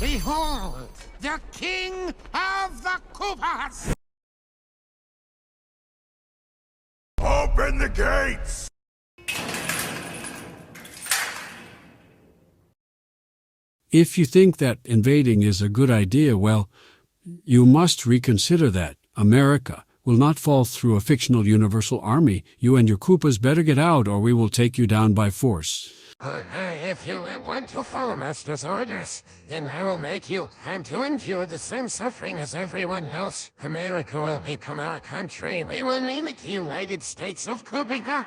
Behold, the king of the Koopas! Open the gates! If you think that invading is a good idea, well, you must reconsider that. America will not fall through a fictional universal army. You and your Koopas better get out, or we will take you down by force. If you want to follow Master's orders, then I will make you have to endure the same suffering as everyone else. America will become our country. We will name it the United States of Koopa.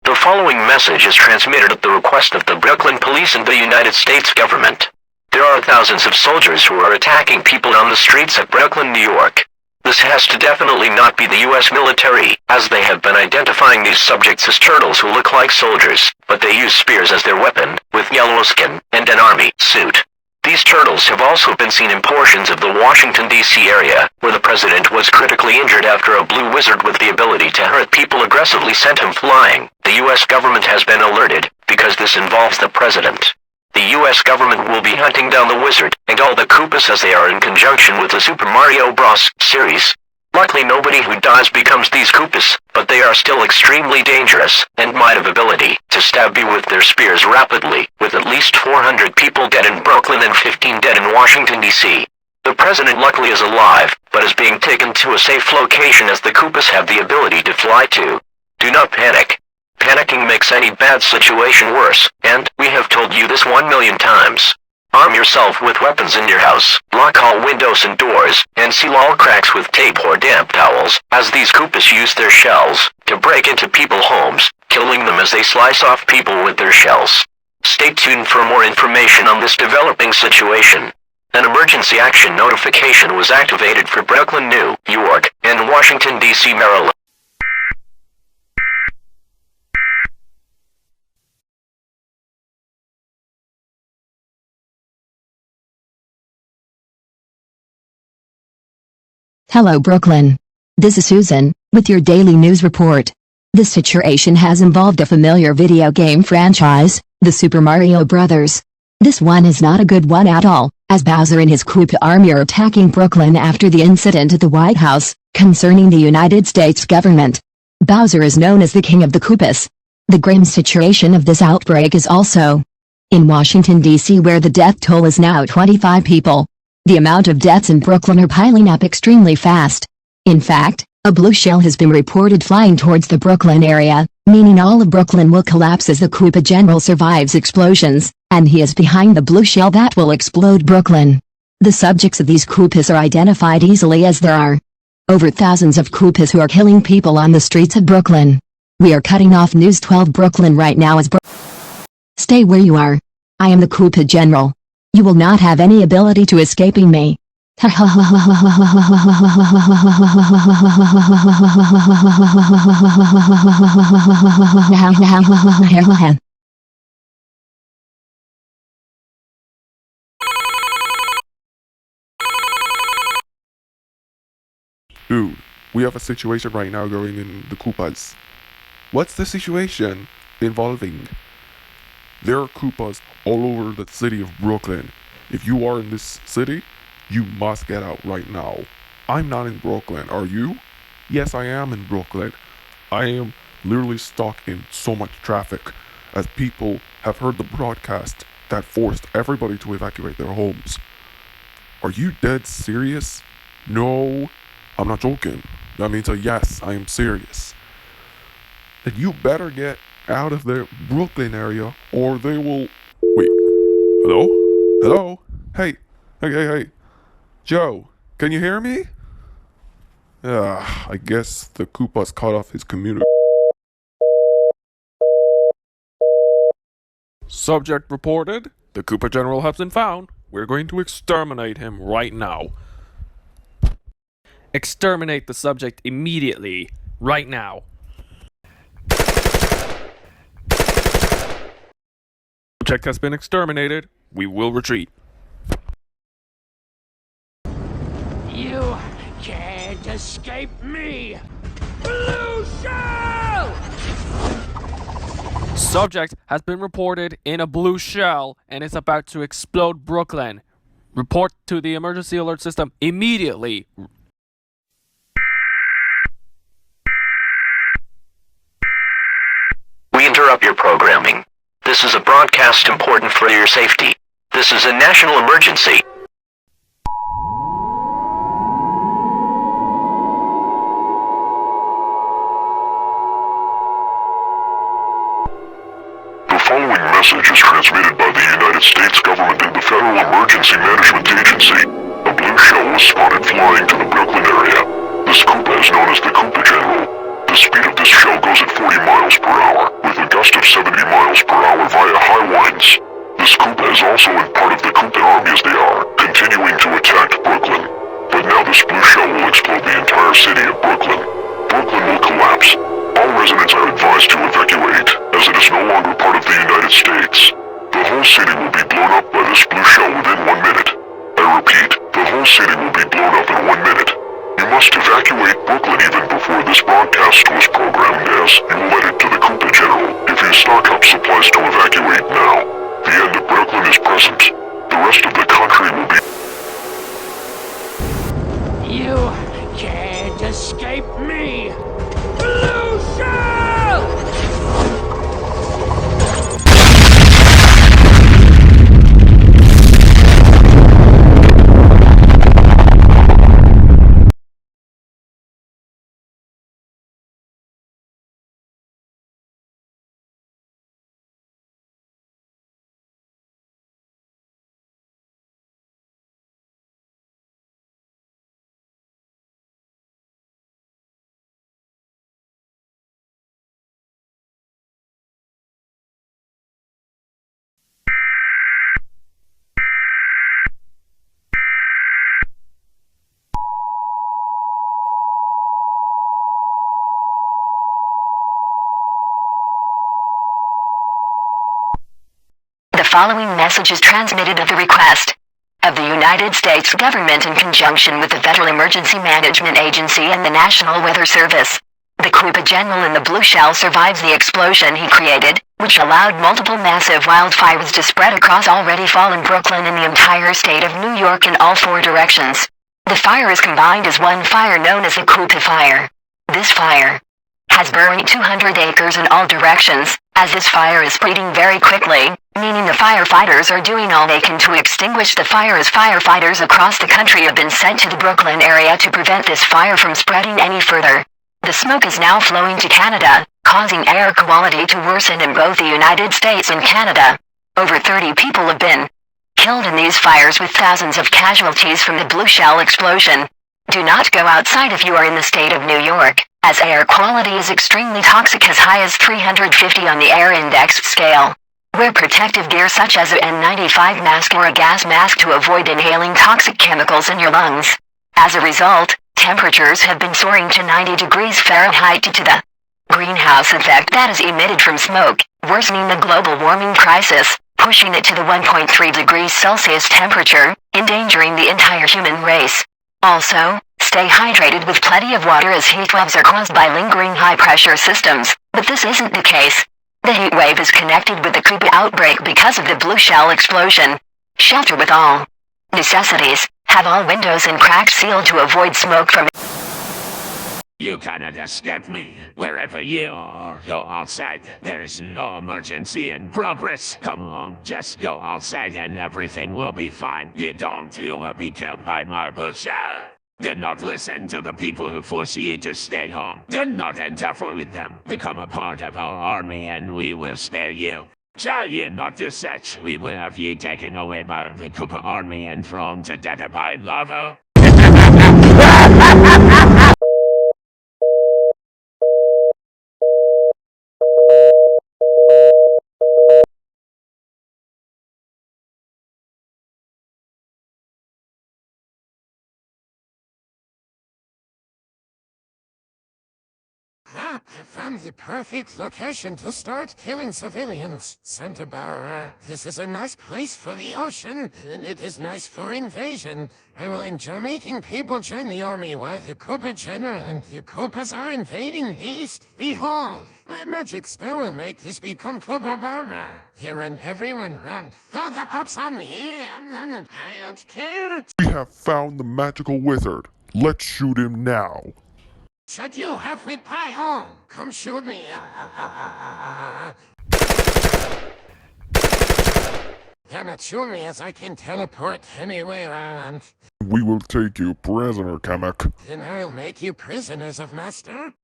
The following message is transmitted at the request of the Brooklyn Police and the United States government. There are thousands of soldiers who are attacking people on the streets of Brooklyn, New York. This has to definitely not be the US military, as they have been identifying these subjects as turtles who look like soldiers, but they use spears as their weapon, with yellow skin, and an army suit. These turtles have also been seen in portions of the Washington, D.C. area, where the president was critically injured after a blue wizard with the ability to hurt people aggressively sent him flying. The U.S. government has been alerted, because this involves the president. The U.S. government will be hunting down the wizard, and all the Koopas as they are in conjunction with the Super Mario Bros. Series. Luckily nobody who dies becomes these Koopas, but they are still extremely dangerous, and might have ability to stab you with their spears rapidly, with at least 400 people dead in Brooklyn and 15 dead in Washington, D.C. The president luckily is alive, but is being taken to a safe location as the Koopas have the ability to fly too. Do not panic. Panicking makes any bad situation worse, and we have told you this 1,000,000 times. Arm yourself with weapons in your house, lock all windows and doors, and seal all cracks with tape or damp towels, as these Koopas use their shells to break into people's homes, killing them as they slice off people with their shells. Stay tuned for more information on this developing situation. An emergency action notification was activated for Brooklyn, New York, and Washington, D.C., Maryland. Hello Brooklyn. This is Susan, with your daily news report. This situation has involved a familiar video game franchise, the Super Mario Bros. This one is not a good one at all, as Bowser and his Koopa army are attacking Brooklyn after the incident at the White House, concerning the United States government. Bowser is known as the King of the Koopas. The grim situation of this outbreak is also in Washington, D.C., where the death toll is now 25 people. The amount of deaths in Brooklyn are piling up extremely fast. In fact, a blue shell has been reported flying towards the Brooklyn area, meaning all of Brooklyn will collapse as the Koopa General survives explosions, and he is behind the blue shell that will explode Brooklyn. The subjects of these Koopas are identified easily, as there are over thousands of Koopas who are killing people on the streets of Brooklyn. We are cutting off News 12 Brooklyn right now as Stay where you are. I am the Koopa General. You will not have any ability to escaping me. Dude, we have a situation right now going in the Koopas. What's the situation involving? There are Koopas all over the city of Brooklyn. If you are in this city, you must get out right now. I'm not in Brooklyn, are you? Yes, I am in Brooklyn. I am literally stuck in so much traffic, as people have heard the broadcast that forced everybody to evacuate their homes. Are you dead serious? No, I'm not joking. That means a yes, I am serious. Then you better get out of the Brooklyn area, or they will... Wait. Hello? Hello? Hey. Hey. Joe, can you hear me? I guess the Koopas cut off his communication. Subject reported. The Koopa General has been found. We're going to exterminate him right now. Exterminate the subject immediately. Right now. Subject has been exterminated. We will retreat. You can't escape me! Blue Shell! Subject has been reported in a blue shell and is about to explode Brooklyn. Report to the emergency alert system immediately. We interrupt your programming. This is a broadcast important for your safety. This is a national emergency. The following message is transmitted by the United States government and the Federal Emergency Management Agency. A blue shell was spotted flying to the Brooklyn area. This Koopa is known as the Koopa General. The speed of this shell goes at 40 miles per hour, with a gust of 70 miles per hour via high winds. This Koopa is also in part of the Koopa army as they are, continuing to attack Brooklyn. But now this blue shell will explode the entire city of Brooklyn. Brooklyn will collapse. All residents are advised to evacuate, as it is no longer part of the United States. The whole city will be blown up by this blue shell within 1 minute. I repeat, the whole city will be blown up in 1 minute. You must evacuate Brooklyn even before this broadcast was programmed, as you will let it to the Koopa General if you stock up supplies to evacuate now. The end of Brooklyn is present. The rest of the country will be... You can't escape me! Blue Shell! The following message is transmitted at the request of the United States government in conjunction with the Federal Emergency Management Agency and the National Weather Service. The Koopa General in the blue shell survives the explosion he created, which allowed multiple massive wildfires to spread across already fallen Brooklyn and the entire state of New York in all 4 directions. The fire is combined as one fire known as the Koopa Fire. This fire has burned 200 acres in all directions, as this fire is spreading very quickly, meaning the firefighters are doing all they can to extinguish the fire, as firefighters across the country have been sent to the Brooklyn area to prevent this fire from spreading any further. The smoke is now flowing to Canada, causing air quality to worsen in both the United States and Canada. Over 30 people have been killed in these fires, with thousands of casualties from the blue shell explosion. Do not go outside if you are in the state of New York, as air quality is extremely toxic, as high as 350 on the air index scale. Wear protective gear such as an N95 mask or a gas mask to avoid inhaling toxic chemicals in your lungs. As a result, temperatures have been soaring to 90 degrees Fahrenheit due to the greenhouse effect that is emitted from smoke, worsening the global warming crisis, pushing it to the 1.3 degrees Celsius temperature, endangering the entire human race. Also, stay hydrated with plenty of water, as heat waves are caused by lingering high-pressure systems, but this isn't the case. The heat wave is connected with the Koopa outbreak because of the blue shell explosion. Shelter with all necessities. Have all windows and cracks sealed to avoid smoke from... You cannot escape me. Wherever you are, go outside. There is no emergency in progress. Come on, just go outside and everything will be fine. You don't will be killed by marble shell. Do not listen to the people who force you to stay home. Do not interfere with them. Become a part of our army and we will spare you. Tell you not to search. We will have you taken away by the Koopa army and thrown to death by lava. I found the perfect location to start killing civilians. Santa Barbara, this is a nice place for the ocean, and it is nice for invasion. I will enjoy making people join the army while the Koopa General and the Koopas are invading the east. Behold, my magic spell will make this become Koopa Barbara. Here and everyone run. Throw the pups on me. I don't care. We have found the magical wizard. Let's shoot him now. Should you have with pie home? Come shoot me. Cannot shoot me as I can teleport anywhere I want. We will take you prisoner, Kamek. Then I'll make you prisoners of master.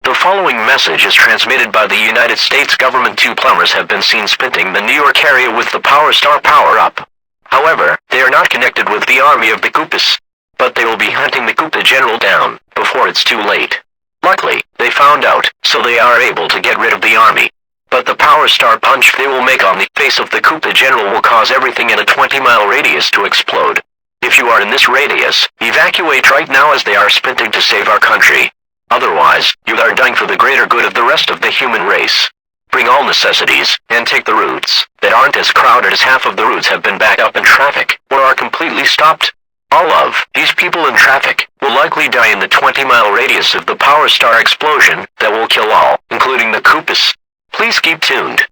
The following message is transmitted by the United States government. 2 plumbers have been seen sprinting the New York area with the Power Star power-up. However, they are not connected with the army of the Koopas, but they will be hunting the Koopa General down before it's too late. Luckily, they found out, so they are able to get rid of the army. But the Power Star punch they will make on the face of the Koopa General will cause everything in a 20-mile radius to explode. If you are in this radius, evacuate right now as they are sprinting to save our country. Otherwise, you are dying for the greater good of the rest of the human race. Bring all necessities, and take the routes that aren't as crowded as half of the routes have been backed up in traffic, or are completely stopped. All of these people in traffic will likely die in the 20-mile radius of the Power Star explosion that will kill all, including the Koopas. Please keep tuned.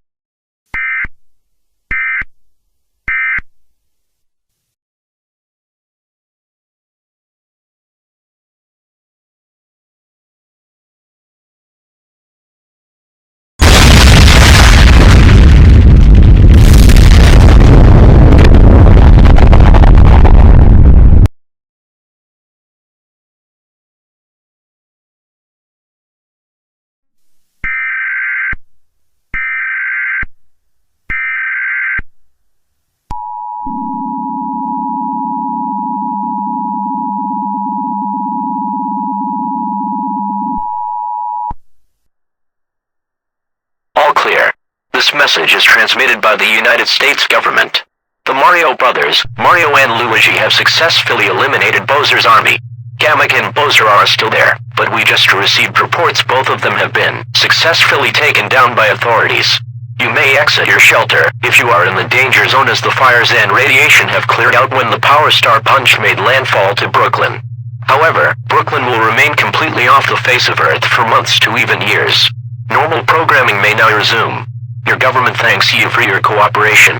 All clear. This message is transmitted by the United States government. The Mario brothers, Mario and Luigi, have successfully eliminated Bowser's army. Kamek and Bowser are still there, but we just received reports both of them have been successfully taken down by authorities. You may exit your shelter if you are in the danger zone as the fires and radiation have cleared out when the Power Star punch made landfall to Brooklyn. However, Brooklyn will remain completely off the face of Earth for months to even years. Normal programming may now resume. Your government thanks you for your cooperation.